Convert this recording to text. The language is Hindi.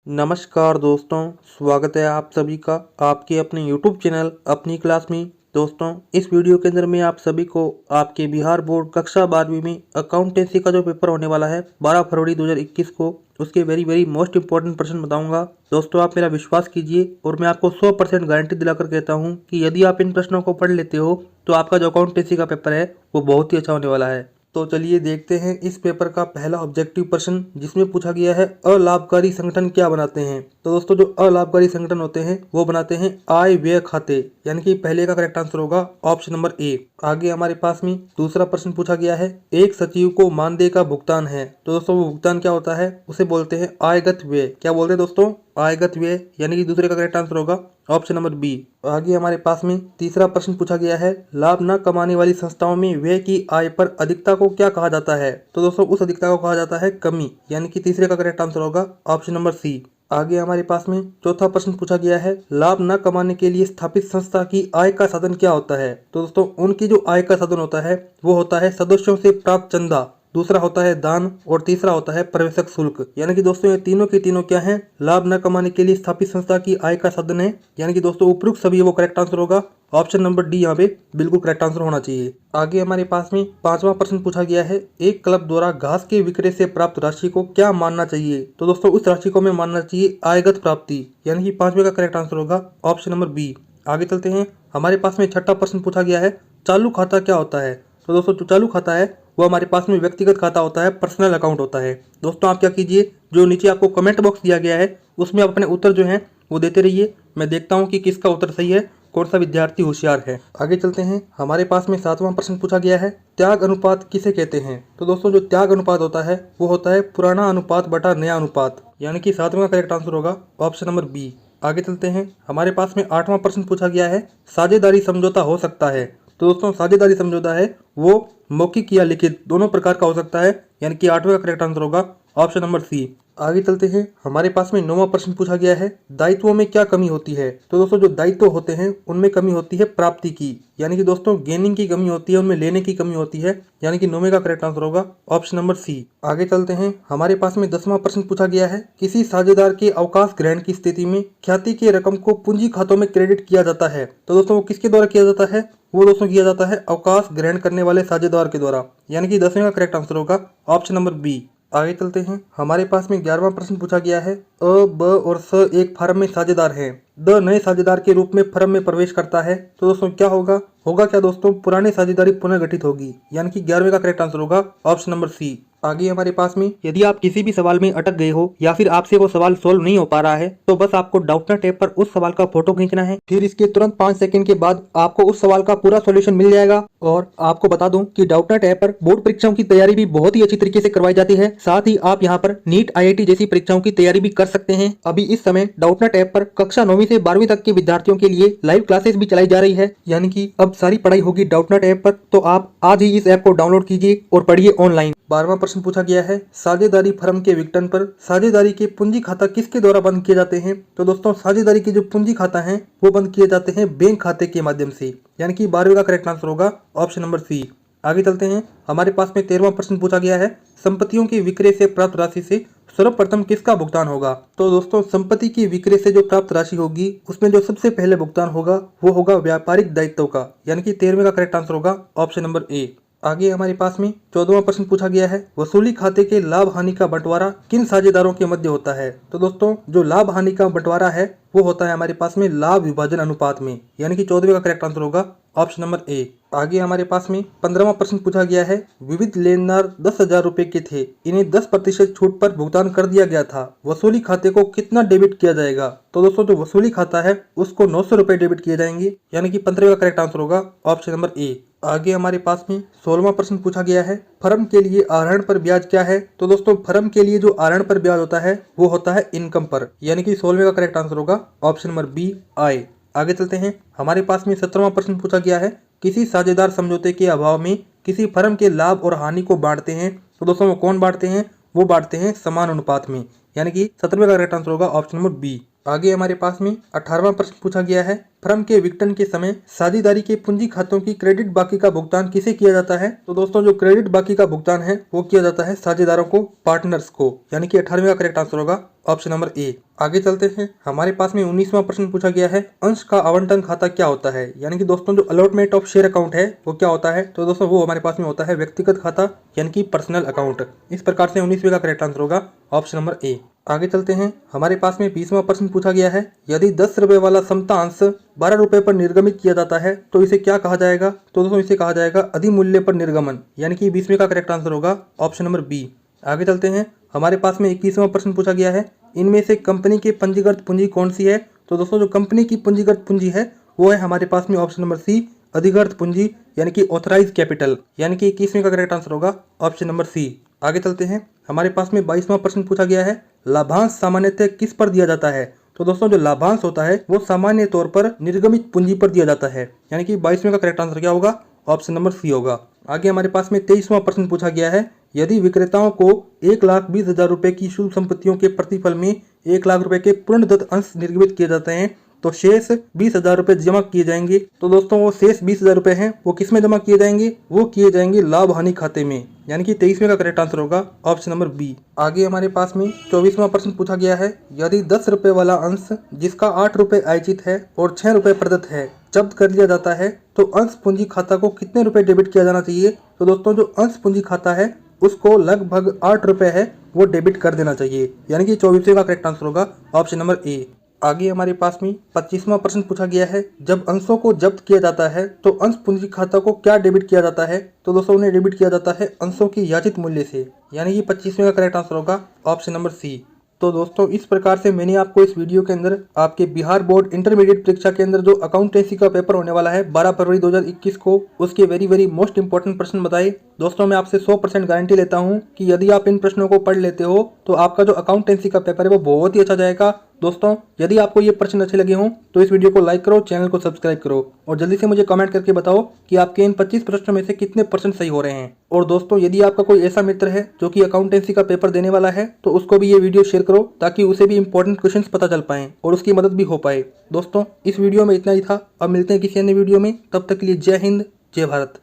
नमस्कार दोस्तों, स्वागत है आप सभी का आपके अपने YouTube चैनल अपनी क्लास में। दोस्तों, इस वीडियो के अंदर मैं आप सभी को आपके बिहार बोर्ड कक्षा 12वीं में अकाउंटेंसी का जो पेपर होने वाला है 12 फरवरी 2021 को, उसके वेरी मोस्ट इंपॉर्टेंट प्रश्न बताऊंगा। दोस्तों, आप मेरा विश्वास कीजिए और मैं आपको 100% गारंटी दिलाकर कहता हूं कि यदि आप इन प्रश्नों को पढ़ लेते हो तो आपका जो अकाउंटेंसी का पेपर है वो बहुत ही अच्छा होने वाला है। तो चलिए देखते हैं इस पेपर का पहला ऑब्जेक्टिव प्रश्न, जिसमें पूछा गया है अलाभकारी संगठन क्या बनाते हैं। तो दोस्तों, जो अलाभकारी संगठन होते हैं वो बनाते हैं आय व्यय खाते, यानी कि पहले का करेक्ट आंसर होगा ऑप्शन नंबर ए। आगे हमारे पास में दूसरा प्रश्न पूछा गया है एक सचिव को मानदेय का भुगतान है। तो दोस्तों, वो भुगतान क्या होता है, उसे बोलते हैं आयगत व्यय। क्या बोलते हैं दोस्तों, आयगत व्यय, यानी कि दूसरे का करेक्ट आंसर होगा ऑप्शन नंबर बी। आगे हमारे पास में तीसरा प्रश्न पूछा गया है लाभ न कमाने वाली संस्थाओं में व्यय की आय पर अधिकता को क्या कहा जाता है। तो दोस्तों, उस अधिकता को कहा जाता है कमी, यानी कि तीसरे का करेक्ट आंसर होगा ऑप्शन नंबर सी। आगे हमारे पास में चौथा प्रश्न पूछा गया है लाभ न कमाने के लिए स्थापित संस्था की आय का साधन क्या होता है। तो दोस्तों, उनकी जो आय का साधन होता है वो होता है सदस्यों से प्राप्त चंदा, दूसरा होता है दान और तीसरा होता है प्रवेशक शुल्क। यानी कि दोस्तों, ये तीनों के तीनों क्या हैं, लाभ न कमाने के लिए स्थापित संस्था की आय का साधन है। यानी कि दोस्तों, उपयुक्त सभी वो करेक्ट आंसर होगा ऑप्शन नंबर डी, यहाँ पे बिल्कुल करेक्ट आंसर होना चाहिए। आगे हमारे पास में पांचवा प्रश्न पूछा गया है एक क्लब द्वारा घास के विक्रय से प्राप्त राशि को क्या मानना चाहिए। तो दोस्तों, उस राशि को हमें मानना चाहिए आयगत प्राप्ति, यानी कि पांचवे का करेक्ट आंसर होगा ऑप्शन नंबर बी। आगे चलते हैं, हमारे पास में छठा प्रश्न पूछा गया है चालू खाता क्या होता है। तो दोस्तों, जो चालू खाता है वो हमारे पास में व्यक्तिगत खाता होता है, पर्सनल अकाउंट होता है। दोस्तों, आप क्या कीजिए, जो नीचे आपको कमेंट बॉक्स दिया गया है उसमें आप अपने उत्तर जो हैं वो देते रहिए। मैं देखता हूं कि किसका उत्तर सही है, कौन सा विद्यार्थी होशियार है। आगे चलते हैं, हमारे पास में सातवां प्रश्न पूछा गया है त्याग अनुपात किसे कहते हैं। तो दोस्तों, जो त्याग अनुपात होता है वो होता है पुराना अनुपात बटा नया अनुपात, यानी कि सातवां का करेक्ट आंसर होगा ऑप्शन नंबर बी। आगे चलते हैं, हमारे पास में आठवां प्रश्न पूछा गया है साझेदारी समझौता हो सकता है। तो दोस्तों, साझेदारी समझौता है वो मौखिक या लिखित दोनों प्रकार का हो सकता है, यानी कि आठवें का करेक्ट आंसर होगा ऑप्शन नंबर सी। आगे चलते हैं, हमारे पास में नौवां प्रश्न पूछा गया है दायित्वों में क्या कमी होती है। तो दोस्तों, जो दायित्व होते हैं उनमें कमी होती है प्राप्ति की, यानी कि दोस्तों गेनिंग की कमी होती है, उनमें लेने की कमी होती है, यानी कि नौवें का करेक्ट आंसर होगा ऑप्शन नंबर सी। आगे चलते हैं, हमारे पास में 10वां प्रश्न पूछा गया है किसी साझेदार के अवकाश ग्रहण की स्थिति में ख्याति के रकम को पूंजी खातों में क्रेडिट किया जाता है। तो दोस्तों, वो किसके द्वारा किया जाता है, वो दोस्तों किया जाता है अवकाश ग्रहण करने वाले साझेदार के द्वारा, यानी कि 10वें का करेक्ट आंसर होगा ऑप्शन नंबर बी। आगे चलते हैं, हमारे पास में 11वां प्रश्न पूछा गया है अ, ब और स एक फर्म में साझेदार हैं। द नए साझेदार के रूप में फर्म में प्रवेश करता है। तो दोस्तों, क्या होगा, क्या दोस्तों, पुरानी साझेदारी पुनर्गठित होगी, यानी कि 11वें का करेक्ट आंसर होगा ऑप्शन नंबर सी। आगे हमारे पास में यदि आप किसी भी सवाल में अटक गए हो या फिर आपसे वो सवाल सोल्व नहीं हो पा रहा है तो बस आपको डाउटनट ऐप पर उस सवाल का फोटो खींचना है, फिर इसके तुरंत 5 सेकंड के बाद आपको उस सवाल का पूरा सॉल्यूशन मिल जाएगा। और आपको बता दूं कि डाउटनट ऐप पर बोर्ड परीक्षाओं की तैयारी भी बहुत ही अच्छी तरीके से करवाई जाती है, साथ ही आप यहाँ पर नीट IIT जैसी परीक्षाओं की तैयारी भी कर सकते हैं। अभी इस समय डाउटनट ऐप पर कक्षा 9वीं से 12वीं तक के विद्यार्थियों के लिए लाइव क्लासेस भी चलाई जा रही है, यानी कि अब सारी पढ़ाई होगी डाउटनट ऐप पर। तो आप आज ही इस ऐप को डाउनलोड कीजिए और पढ़िए ऑनलाइन। 12वां प्रश्न पूछा गया है साझेदारी फर्म के विघटन पर साझेदारी के पूंजी खाता किसके द्वारा बंद किए जाते हैं। तो दोस्तों, साझेदारी के जो पूंजी खाता है वो बंद किए जाते हैं बैंक खाते के माध्यम से, यानी कि 12वें का करेक्ट आंसर होगा ऑप्शन नंबर सी। आगे चलते हैं, हमारे पास में 13वां प्रश्न पूछा गया है संपत्तियों के विक्रय से प्राप्त राशि से सर्वप्रथम किसका भुगतान होगा। तो दोस्तों, संपत्ति की विक्रय से जो प्राप्त राशि होगी उसमें जो सबसे पहले भुगतान होगा वो होगा व्यापारिक दायित्व का, यानी कि 13वें का करेक्ट आंसर होगा ऑप्शन नंबर ए। आगे हमारे पास में 14वां प्रश्न पूछा गया है वसूली खाते के लाभ हानि का बंटवारा किन साझेदारों के मध्य होता है। तो दोस्तों, जो लाभ हानि का बंटवारा है वो होता है हमारे पास में लाभ विभाजन अनुपात में, यानी कि 14वें का करेक्ट आंसर होगा ऑप्शन नंबर ए। आगे हमारे पास में 15वां प्रश्न पूछा गया है विविध लेनदार 10,000 रुपए के थे, इन्हें 10% छूट पर भुगतान कर दिया गया था, वसूली खाते को कितना डेबिट किया जाएगा। तो दोस्तों, जो वसूली खाता है उसको 900 रुपए डेबिट किए जाएंगे, यानी कि 15वें का करेक्ट आंसर होगा ऑप्शन नंबर ए। आगे हमारे पास में 16वां प्रश्न पूछा गया है फर्म के लिए आहरण पर ब्याज क्या है। तो दोस्तों, फर्म के लिए जो आहरण पर ब्याज होता है वो होता है इनकम पर, यानी कि 16वें का करेक्ट आंसर होगा ऑप्शन नंबर बी आय। आगे चलते हैं, हमारे पास में 17वां प्रश्न पूछा गया है किसी साझेदार समझौते के अभाव में किसी फर्म के लाभ और हानि को बांटते हैं। तो दोस्तों, वो कौन बांटते हैं, वो बांटते हैं समान अनुपात में, यानी कि 17वें का करेक्ट आंसर होगा ऑप्शन नंबर बी। आगे हमारे पास में 18वां प्रश्न पूछा गया है, फर्म के विघटन के समय साझेदारी के पूंजी खातों की क्रेडिट बाकी का भुगतान किसे किया जाता है? तो दोस्तों जो क्रेडिट बाकी का भुगतान है वो किया जाता है साझेदारों को, पार्टनर्स को, यानी कि 18वें का करेक्ट आंसर होगा ऑप्शन नंबर ए। आगे चलते हैं, हमारे पास में 19वां प्रश्न पूछा गया है, अंश का आवंटन खाता क्या होता है? यानी कि दोस्तों जो अलॉटमेंट ऑफ शेयर अकाउंट है वो क्या होता है? तो दोस्तों वो हमारे पास में होता है व्यक्तिगत खाता, यानी कि पर्सनल अकाउंट। इस प्रकार से 19वें का करेक्ट आंसर होगा ऑप्शन नंबर ए। आगे चलते हैं, हमारे पास में 20वां प्रश्न पूछा गया है, यदि 10 रुपए वाला समता अंश 12 रुपए पर निर्गमित किया जाता है तो इसे क्या कहा जाएगा? तो दोस्तों इसे कहा जाएगा अधिमूल्य पर निर्गमन, यानी कि 20वें का करेक्ट आंसर होगा ऑप्शन नंबर बी। आगे चलते हैं, हमारे पास में 21वां प्रश्न पूछा गया है, इनमें से कंपनी की पंजीकृत पूंजी कौन सी है? तो दोस्तों जो कंपनी की पंजीकृत पूंजी है वो है हमारे पास में ऑप्शन नंबर सी, अधिकृत पूंजी, यानी कि ऑथराइज कैपिटल, यानी कि 21वें का करेक्ट आंसर होगा ऑप्शन नंबर सी। आगे चलते हैं, हमारे पास में 22वां प्रश्न पूछा गया है, लाभांश सामान्यतः किस पर दिया जाता है? तो दोस्तों जो लाभांश होता है वो सामान्य तौर पर निर्गमित पूंजी पर दिया जाता है, यानी कि 22वें का करेक्ट आंसर क्या होगा? ऑप्शन नंबर सी होगा। आगे हमारे पास में 23वां प्रश्न पूछा गया है, यदि विक्रेताओं को 1,20,000 रुपए की शुद्ध संपत्तियों के प्रतिफल में 1 लाख रुपए के पूर्णदत्त अंश निर्गमित किए जाते हैं तो शेष 20,000 रुपए जमा किए जाएंगे। तो दोस्तों वो शेष 20,000 रुपए हैं वो किस में जमा किए जाएंगे? वो किए जाएंगे लाभ हानि खाते में, यानी कि 23वें का करेक्ट आंसर होगा ऑप्शन नंबर बी। आगे हमारे पास में 24वां प्रश्न पूछा गया है, यदि 10 रुपए वाला अंश जिसका 8 रुपए आयचित है और 6 रुपए प्रदत्त है जब्त कर लिया जाता है तो अंश पूंजी खाता को कितने रुपए डेबिट किया जाना चाहिए? तो दोस्तों जो अंश पूंजी खाता है उसको लगभग 8 रुपए है वो डेबिट कर देना चाहिए, यानी कि 24वें का करेक्ट आंसर होगा ऑप्शन नंबर ए। आगे हमारे पास में 25वां प्रश्न पूछा गया है, जब अंशों को जब्त किया जाता है तो अंश पूंजी खाता को क्या डेबिट किया जाता है? तो दोस्तों उन्हें डेबिट किया जाता है अंशों की याचित मूल्य से, यानी कि 25वें का करेक्ट आंसर होगा ऑप्शन नंबर सी। तो दोस्तों इस प्रकार से मैंने आपको इस वीडियो के अंदर आपके बिहार बोर्ड इंटरमीडिएट परीक्षा के अंदर जो अकाउंटेंसी का पेपर होने वाला है 12 फरवरी 2021 को, उसके वेरी मोस्ट इंपॉर्टेंट प्रश्न बताए। दोस्तों मैं आपसे 100% गारंटी लेता हूं कि यदि आप इन प्रश्नों को पढ़ लेते हो तो आपका जो अकाउंटेंसी का पेपर है वो बहुत ही अच्छा जाएगा। दोस्तों यदि आपको ये प्रश्न अच्छे लगे हों तो इस वीडियो को लाइक करो, चैनल को सब्सक्राइब करो और जल्दी से मुझे कमेंट करके बताओ कि आपके इन 25 प्रश्नों में से कितने % सही हो रहे हैं। और दोस्तों यदि आपका कोई ऐसा मित्र है जो कि अकाउंटेंसी का पेपर देने वाला है तो उसको भी ये वीडियो शेयर करो ताकि उसे भी इंपॉर्टेंट क्वेश्चंस पता चल पाएं और उसकी मदद भी हो पाए। दोस्तों इस वीडियो में इतना ही था, अब मिलते हैं किसी अन्य वीडियो में, तब तक के लिए जय हिंद, जय भारत।